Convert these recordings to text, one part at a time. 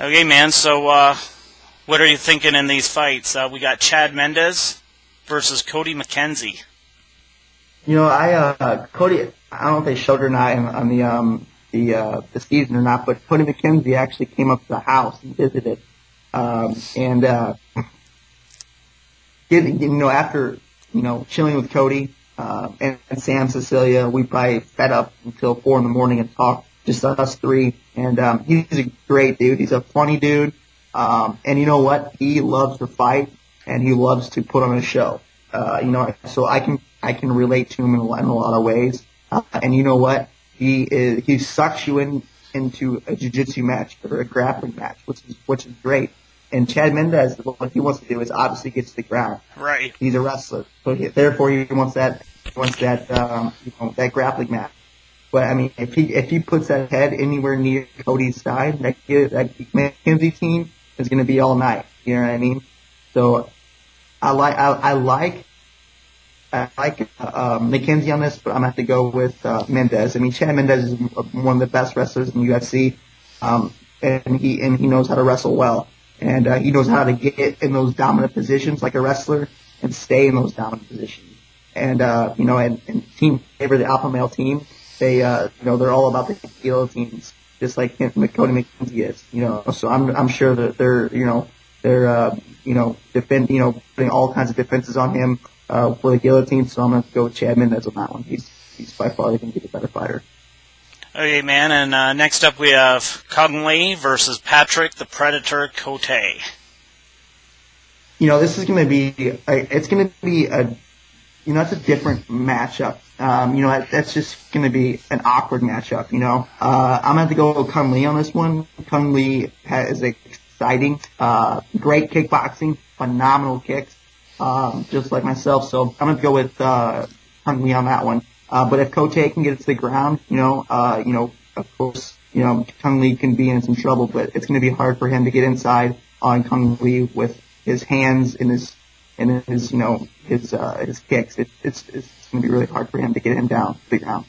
Okay, man. So, what are you thinking in these fights? We got Chad Mendes versus Cody McKenzie. Cody, I don't know if they showed it or not on the season or not, but Cody McKenzie actually came up to the house and visited, after chilling with Cody and Sam Cecilia, we probably sat up until 4 in the morning and talked, just us three. And he's a great dude. He's a funny dude. And you know what? He loves to fight and he loves to put on a show. So I can relate to him in a lot of ways. And you know what? He sucks you into a jiu-jitsu match or a grappling match, which is great. And Chad Mendes, what he wants to do is obviously get to the ground. Right. He's a wrestler, so therefore he wants that that grappling match. But I mean, if he puts that head anywhere near Cody's side, that McKenzie team is going to be all night. You know what I mean? So I like McKenzie on this, but I'm gonna have to go with Mendes. I mean, Chad Mendes is one of the best wrestlers in UFC, and he knows how to wrestle well, and he knows how to get in those dominant positions like a wrestler and stay in those dominant positions. And and team favor, the alpha male team, they're all about the guillotines, just like Cody McKenzie is. So I'm sure that they're putting all kinds of defenses on him for the guillotine. So I'm going to go with Chad Mendes on that one. He's by far going to be the better fighter. Okay, man. And next up we have Kung Lee versus Patrick the Predator Cote. This is going to be it's a different matchup. That's just going to be an awkward matchup. I'm going to have to go with Kung Lee on this one. Kung Lee is exciting, great kickboxing, phenomenal kicks, just like myself. So I'm going to go with Kung Lee on that one. But if Cote can get it to the ground, of course, Kung Lee can be in some trouble, but it's going to be hard for him to get inside on Kung Lee with his hands and his kicks. It's going to be really hard for him to get him down to the ground.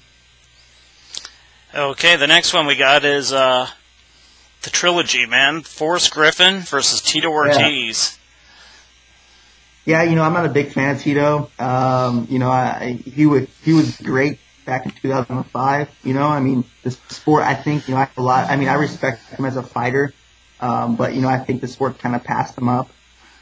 Okay, the next one we got is the trilogy, man. Forrest Griffin versus Tito Ortiz. Yeah, I'm not a big fan of Tito. He was great back in 2005. The sport, I think, I respect him as a fighter, but I think the sport kind of passed him up.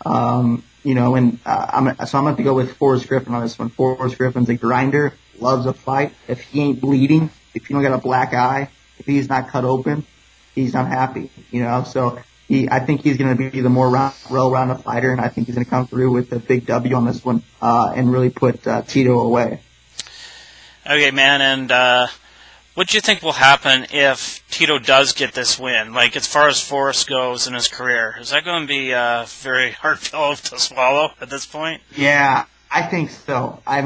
I'm going to have to go with Forrest Griffin on this one. Forrest Griffin's a grinder, loves a fight. If he ain't bleeding, if you don't got a black eye, if he's not cut open, he's not happy. So I think he's going to be the more well-rounded fighter, and I think he's going to come through with a big W on this one and really put Tito away. Okay, man, and what do you think will happen if Tito does get this win? Like, as far as Forrest goes in his career, is that going to be a very hard pill to swallow at this point? Yeah, I think so. I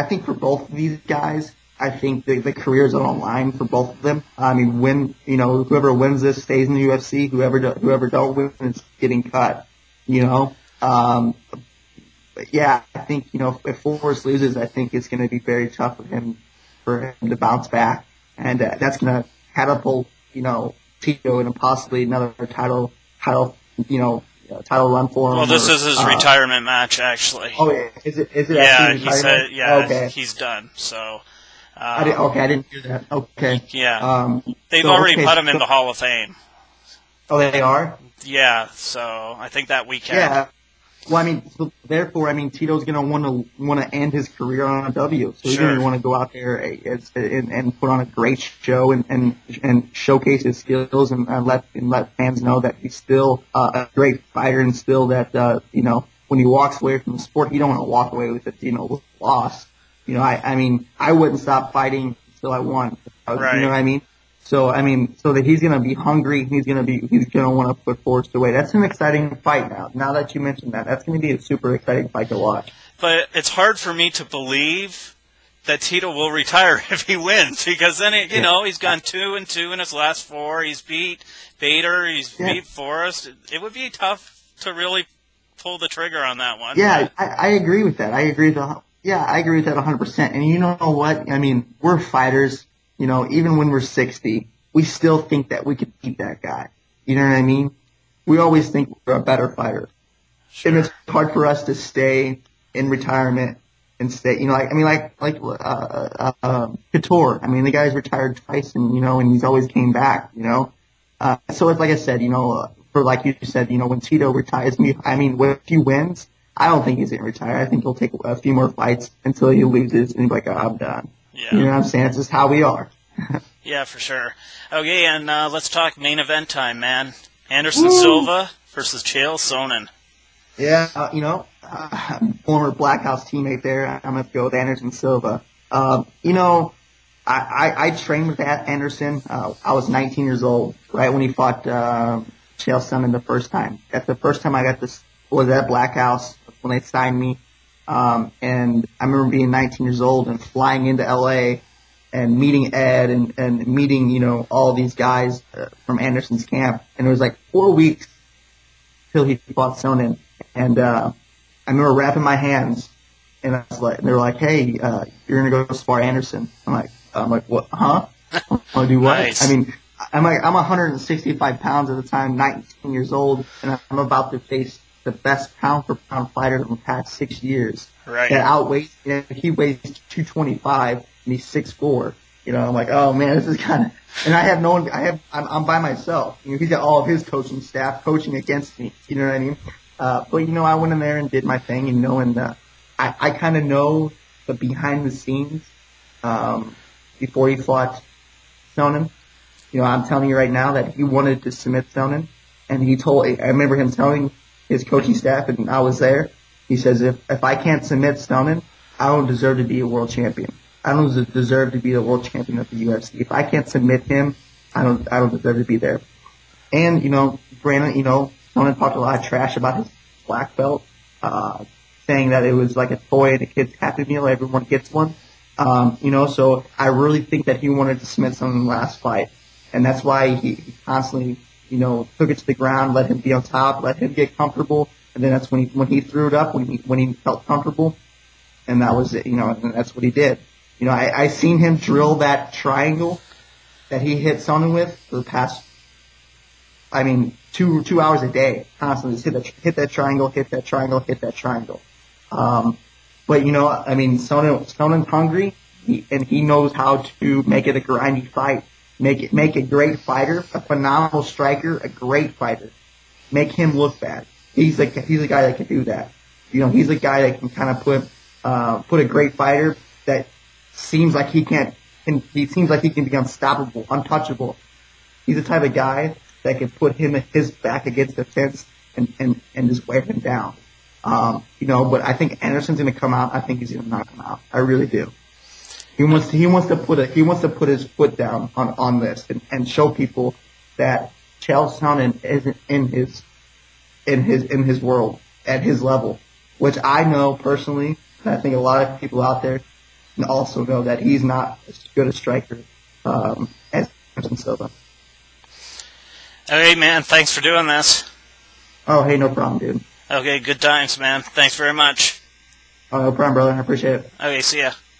think for both of these guys, I think the careers are on the line for both of them. Whoever wins this stays in the UFC. Whoever don't win is getting cut. But yeah, I think if Forrest loses, I think it's going to be very tough for him to bounce back, and that's going to catapult Tito into possibly another title run for him. Well, this is his retirement match, actually. Oh yeah, is it? Yeah, he said. Yeah, okay. He's done. So. I didn't hear that. Okay. Yeah. They've already put him in the Hall of Fame. Oh, they are? Yeah, so I think that weekend. Yeah. Well, therefore, Tito's going to want to end his career on a W. So he's going to want to go out there and put on a great show and showcase his skills and let fans know that he's still a great fighter and still that, when he walks away from the sport, you don't want to walk away with a loss. I wouldn't stop fighting until I won. Right. You know what I mean? So that he's going to be hungry. He's going to want to put Forrest away. That's an exciting fight now. Now that you mentioned that, that's going to be a super exciting fight to watch. But it's hard for me to believe that Tito will retire if he wins, because then he's gone 2-2 in his last 4. He's beat Bader. He's beat Forrest. It would be tough to really pull the trigger on that one. Yeah, I agree with that. I agree with that 100%. And you know what? We're fighters. Even when we're 60, we still think that we could beat that guy. You know what I mean? We always think we're a better fighter. Sure. And it's hard for us to stay in retirement and stay, Couture. I mean, the guy's retired twice and, and he's always came back, So it's like I said, for like you said, when Tito retires, with a few wins, I don't think he's going to retire. I think he'll take a few more fights until he loses and he's like, oh, I'm done. Yeah. You know what I'm saying? It's just how we are. Yeah, for sure. Okay, and let's talk main event time, man. Anderson Silva versus Chael Sonnen. Yeah, former Black House teammate there. I'm going to go with Anderson Silva. I trained with Anderson. I was 19 years old, right when he fought Chael Sonnen the first time. That's the first time I got was at Black House when they signed me. And I remember being 19 years old and flying into LA and meeting Ed and meeting, all these guys from Anderson's camp. And it was like 4 weeks till he fought Sonnen. And I remember wrapping my hands, and they were like, "Hey, you're gonna go spar Anderson." I'm like, "What? Huh? I'm gonna do what?" Nice. I mean, I'm 165 pounds at the time, 19 years old, and I'm about to face the best pound for pound fighter in the past 6 years. Right. That outweighs. He weighs 225, and he's 6'4". I'm like, oh man, this is kind of. And I have no one. I'm by myself. He's got all of his coaching staff coaching against me. You know what I mean? But I went in there and did my thing, and I kind of know the behind the scenes before he fought Sonnen. I'm telling you right now that he wanted to submit Sonnen, and I remember him telling his coaching staff, and I was there. He says, if I can't submit Sonnen, I don't deserve to be a world champion. I don't deserve to be the world champion of the UFC. If I can't submit him, I don't deserve to be there. And Brandon, Sonnen talked a lot of trash about his black belt, saying that it was like a toy and a kid's Happy Meal, everyone gets one. So I really think that he wanted to submit Sonnen in the last fight. And that's why he constantly, took it to the ground, let him be on top, let him get comfortable. And then that's when he threw it up, when he felt comfortable. And that was it, and that's what he did. I seen him drill that triangle that he hit Sonnen with for the past, 2 hours a day, constantly just hit that triangle, hit that triangle, hit that triangle. But Sonnen's hungry, and he knows how to make it a grindy fight, make a great fighter, a phenomenal striker, a great fighter, make him look bad. He's a guy that can do that. He's a guy that can kind of put a great fighter that seems like he can be unstoppable, untouchable. He's the type of guy that can put his back against the fence and just wear him down. But I think Anderson's going to come out. I think he's going to knock him out. I really do. He wants to put his foot down on this and show people that Chael Sonnen isn't in his world at his level, which I know personally, and I think a lot of people out there also know that he's not as good a striker as Anderson Silva. Okay, man. Thanks for doing this. Oh, hey, no problem, dude. Okay, good times, man. Thanks very much. Oh, no problem, brother. I appreciate it. Okay, see ya.